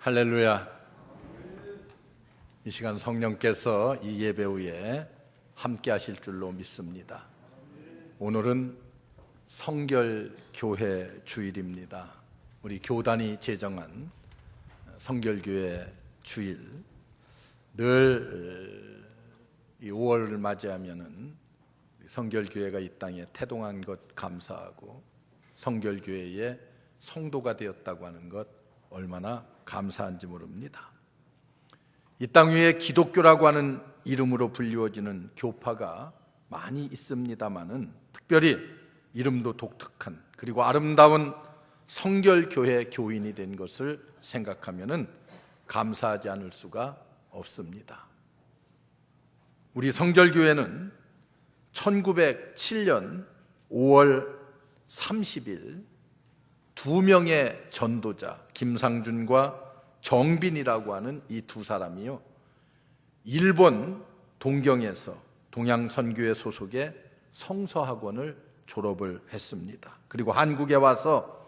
할렐루야. 이 시간 성령께서 이 예배 후에 함께 하실 줄로 믿습니다. 오늘은 성결교회 주일입니다. 우리 교단이 제정한 성결교회 주일, 늘 이 5월을 맞이하면은 성결교회가 이 땅에 태동한 것 감사하고 성결교회의 성도가 되었다고 하는 것 얼마나 감사한지 모릅니다. 이 땅 위에 기독교라고 하는 이름으로 불리워지는 교파가 많이 있습니다마는 특별히 이름도 독특한 그리고 아름다운 성결교회 교인이 된 것을 생각하면은 감사하지 않을 수가 없습니다. 우리 성결교회는 1907년 5월 30일 두 명의 전도자 김상준과 정빈이라고 하는 이 두 사람이요, 일본 동경에서 동양선교회 소속의 성서학원을 졸업을 했습니다. 그리고 한국에 와서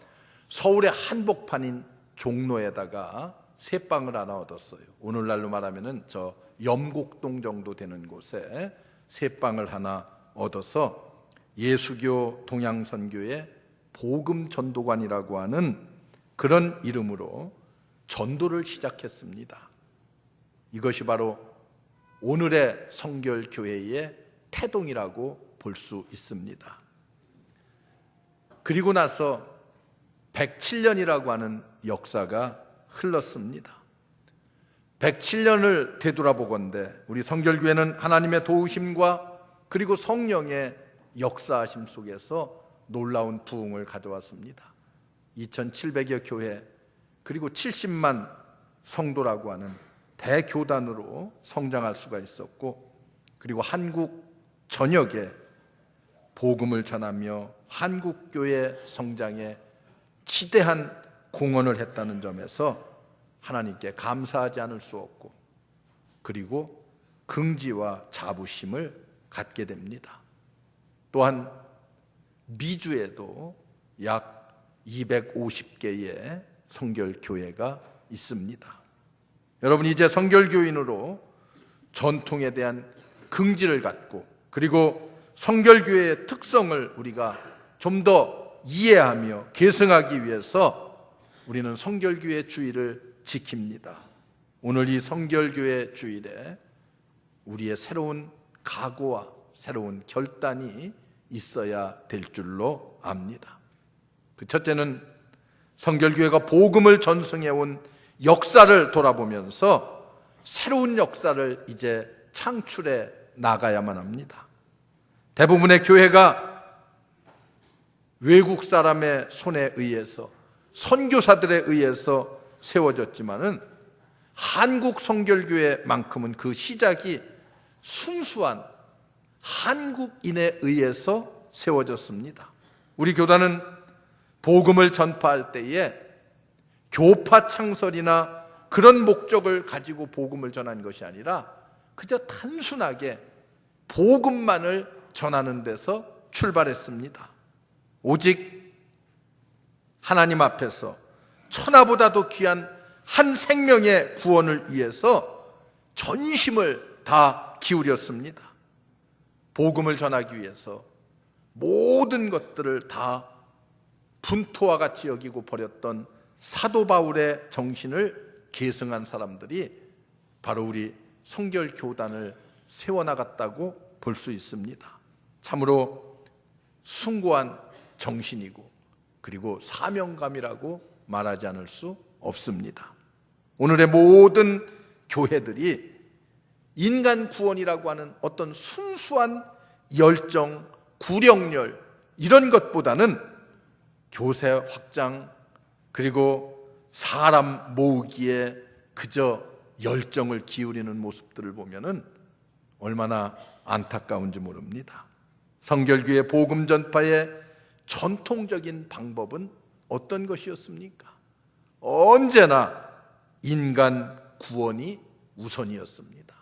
서울의 한복판인 종로에다가 새빵을 하나 얻었어요. 오늘날로 말하면은 저 염곡동 정도 되는 곳에 새빵을 하나 얻어서 예수교 동양선교회 복음전도관이라고 하는 그런 이름으로 전도를 시작했습니다. 이것이 바로 오늘의 성결교회의 태동이라고 볼 수 있습니다. 그리고 나서 107년이라고 하는 역사가 흘렀습니다. 107년을 되돌아보건대 우리 성결교회는 하나님의 도우심과 그리고 성령의 역사하심 속에서 놀라운 부흥을 가져왔습니다. 2700여 교회 그리고 70만 성도라고 하는 대교단으로 성장할 수가 있었고, 그리고 한국 전역에 복음을 전하며 한국교회 성장에 지대한 공헌을 했다는 점에서 하나님께 감사하지 않을 수 없고, 그리고 긍지와 자부심을 갖게 됩니다. 또한 미주에도 약 250개의 성결교회가 있습니다. 여러분, 이제 성결교인으로 전통에 대한 긍지를 갖고 그리고 성결교회의 특성을 우리가 좀 더 이해하며 계승하기 위해서 우리는 성결교회 주일을 지킵니다. 오늘 이 성결교회 주일에 우리의 새로운 각오와 새로운 결단이 있어야 될 줄로 압니다. 그 첫째는 성결교회가 복음을 전승해온 역사를 돌아보면서 새로운 역사를 이제 창출해 나가야만 합니다. 대부분의 교회가 외국 사람의 손에 의해서 선교사들에 의해서 세워졌지만은 한국 성결교회만큼은 그 시작이 순수한 한국인에 의해서 세워졌습니다. 우리 교단은 복음을 전파할 때에 교파 창설이나 그런 목적을 가지고 복음을 전한 것이 아니라 그저 단순하게 복음만을 전하는 데서 출발했습니다. 오직 하나님 앞에서 천하보다도 귀한 한 생명의 구원을 위해서 전심을 다 기울였습니다. 복음을 전하기 위해서 모든 것들을 다 분토와 같이 여기고 버렸던 사도 바울의 정신을 계승한 사람들이 바로 우리 성결교단을 세워나갔다고 볼 수 있습니다. 참으로 숭고한 정신이고 그리고 사명감이라고 말하지 않을 수 없습니다. 오늘의 모든 교회들이 인간 구원이라고 하는 어떤 순수한 열정, 구령열 이런 것보다는 교세 확장 그리고 사람 모으기에 그저 열정을 기울이는 모습들을 보면은 얼마나 안타까운지 모릅니다. 성결교회 복음 전파의 전통적인 방법은 어떤 것이었습니까? 언제나 인간 구원이 우선이었습니다.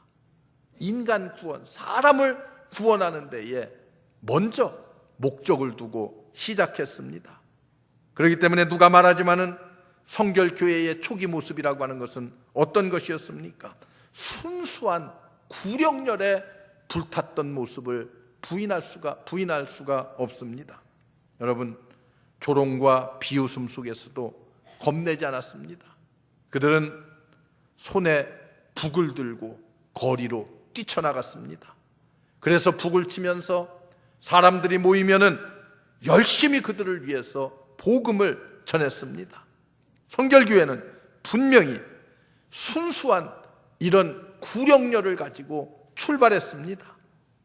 인간 구원, 사람을 구원하는 데에 먼저 목적을 두고 시작했습니다. 그렇기 때문에 누가 말하지만은 성결교회의 초기 모습이라고 하는 것은 어떤 것이었습니까? 순수한 구령열에 불탔던 모습을 부인할 수가 없습니다. 여러분, 조롱과 비웃음 속에서도 겁내지 않았습니다. 그들은 손에 북을 들고 거리로 뛰쳐나갔습니다. 그래서 북을 치면서 사람들이 모이면은 열심히 그들을 위해서 복음을 전했습니다. 성결교회는 분명히 순수한 이런 구령열을 가지고 출발했습니다.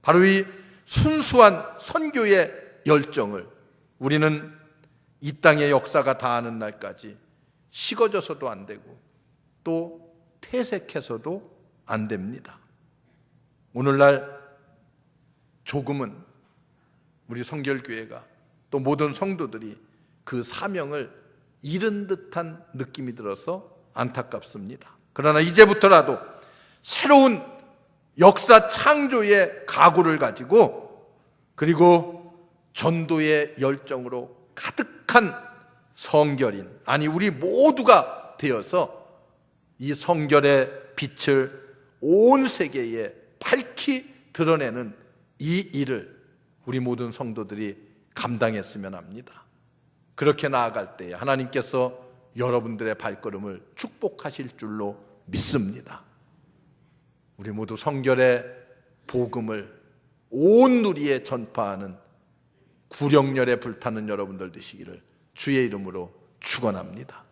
바로 이 순수한 선교의 열정을 우리는 이 땅의 역사가 다하는 날까지 식어져서도 안 되고 또 퇴색해서도 안 됩니다. 오늘날 조금은 우리 성결교회가 또 모든 성도들이 그 사명을 잃은 듯한 느낌이 들어서 안타깝습니다. 그러나 이제부터라도 새로운 역사 창조의 각오를 가지고 그리고 전도의 열정으로 가득한 성결인, 아니 우리 모두가 되어서 이 성결의 빛을 온 세계에 밝히 드러내는 이 일을 우리 모든 성도들이 감당했으면 합니다. 그렇게 나아갈 때에 하나님께서 여러분들의 발걸음을 축복하실 줄로 믿습니다. 우리 모두 성결의 복음을 온 누리에 전파하는 구령열에 불타는 여러분들 되시기를 주의 이름으로 축원합니다.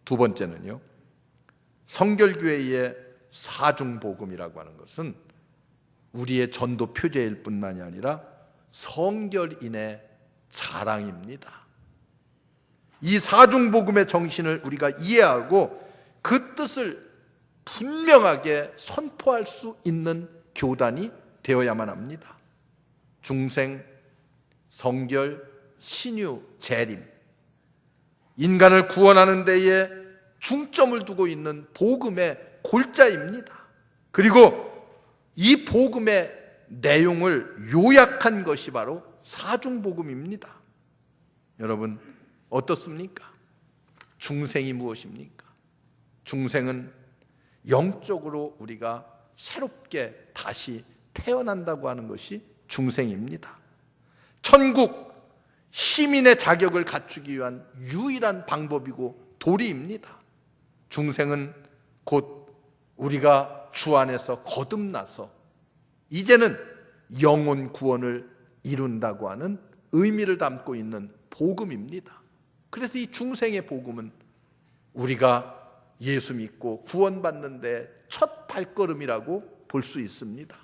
두 번째는요, 성결교회의 사중복음이라고 하는 것은 우리의 전도 표제일 뿐만이 아니라 성결인의 자랑입니다. 이 사중복음의 정신을 우리가 이해하고 그 뜻을 분명하게 선포할 수 있는 교단이 되어야만 합니다. 중생, 성결, 신유, 재림, 인간을 구원하는 데에 중점을 두고 있는 복음의 골자입니다. 그리고 이 복음의 내용을 요약한 것이 바로 사중복음입니다. 여러분, 어떻습니까? 중생이 무엇입니까? 중생은 영적으로 우리가 새롭게 다시 태어난다고 하는 것이 중생입니다. 천국 시민의 자격을 갖추기 위한 유일한 방법이고 도리입니다. 중생은 곧 우리가 주 안에서 거듭나서 이제는 영혼 구원을 이룬다고 하는 의미를 담고 있는 복음입니다. 그래서 이 중생의 복음은 우리가 예수 믿고 구원받는 데 첫 발걸음이라고 볼 수 있습니다.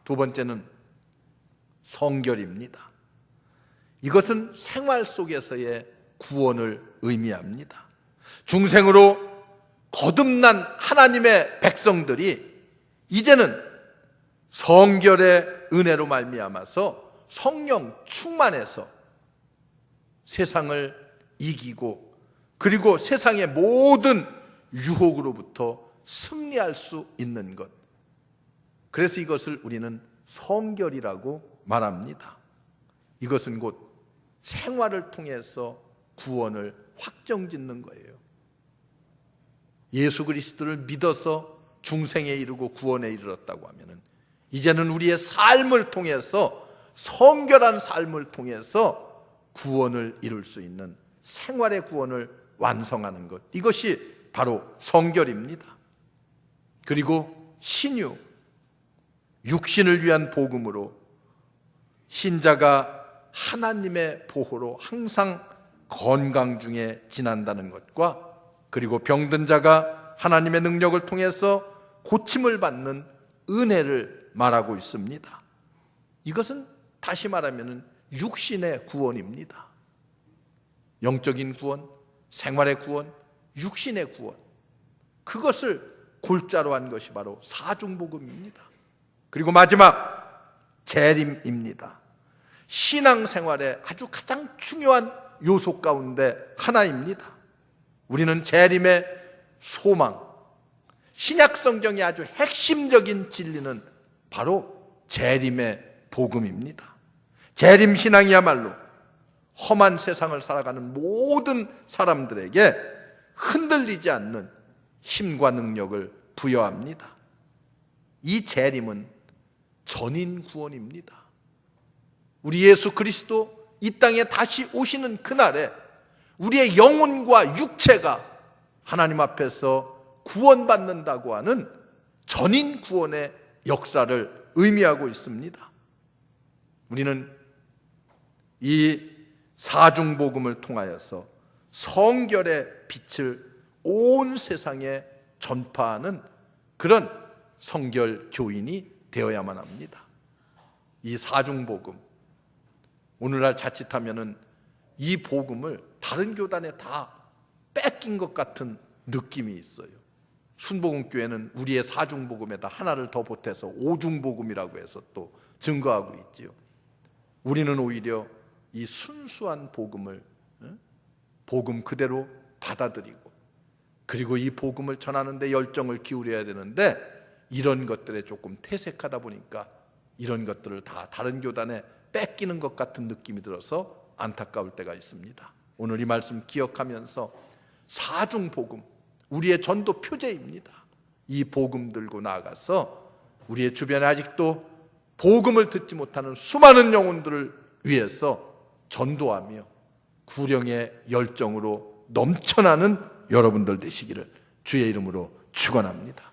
두 번째는 성결입니다. 이것은 생활 속에서의 구원을 의미합니다. 중생으로 거듭난 하나님의 백성들이 이제는 성결의 은혜로 말미암아서 성령 충만해서 세상을 이기고 그리고 세상의 모든 유혹으로부터 승리할 수 있는 것, 그래서 이것을 우리는 성결이라고 말합니다. 이것은 곧 생활을 통해서 구원을 확정짓는 거예요. 예수 그리스도를 믿어서 중생에 이르고 구원에 이르렀다고 하면은 이제는 우리의 삶을 통해서, 성결한 삶을 통해서 구원을 이룰 수 있는 생활의 구원을 완성하는 것, 이것이 바로 성결입니다. 그리고 신유, 육신을 위한 복음으로 신자가 하나님의 보호로 항상 건강 중에 지난다는 것과, 그리고 병든 자가 하나님의 능력을 통해서 고침을 받는 은혜를 말하고 있습니다. 이것은 다시 말하면 육신의 구원입니다. 영적인 구원, 생활의 구원, 육신의 구원, 그것을 골자로 한 것이 바로 사중복음입니다. 그리고 마지막 재림입니다. 신앙생활의 아주 가장 중요한 요소 가운데 하나입니다. 우리는 재림의 소망, 신약 성경의 아주 핵심적인 진리는 바로 재림의 복음입니다. 재림 신앙이야말로 험한 세상을 살아가는 모든 사람들에게 흔들리지 않는 힘과 능력을 부여합니다. 이 재림은 전인 구원입니다. 우리 예수 그리스도 이 땅에 다시 오시는 그날에 우리의 영혼과 육체가 하나님 앞에서 구원받는다고 하는 전인 구원의 역사를 의미하고 있습니다. 우리는 이 사중복음을 통하여서 성결의 빛을 온 세상에 전파하는 그런 성결 교인이 되어야만 합니다. 이 사중복음, 오늘날 자칫하면은 이 복음을 다른 교단에 다 뺏긴 것 같은 느낌이 있어요. 순복음교회는 우리의 사중복음에다 하나를 더 보태서 오중복음이라고 해서 또 증거하고 있지요. 우리는 오히려 이 순수한 복음을 복음 그대로 받아들이고, 그리고 이 복음을 전하는 데 열정을 기울여야 되는데, 이런 것들에 조금 퇴색하다 보니까 이런 것들을 다 다른 교단에 뺏기는 것 같은 느낌이 들어서 안타까울 때가 있습니다. 오늘 이 말씀 기억하면서 사중복음, 우리의 전도 표제입니다. 이 복음 들고 나아가서 우리의 주변에 아직도 복음을 듣지 못하는 수많은 영혼들을 위해서 전도하며 구령의 열정으로 넘쳐나는 여러분들 되시기를 주의 이름으로 축원합니다.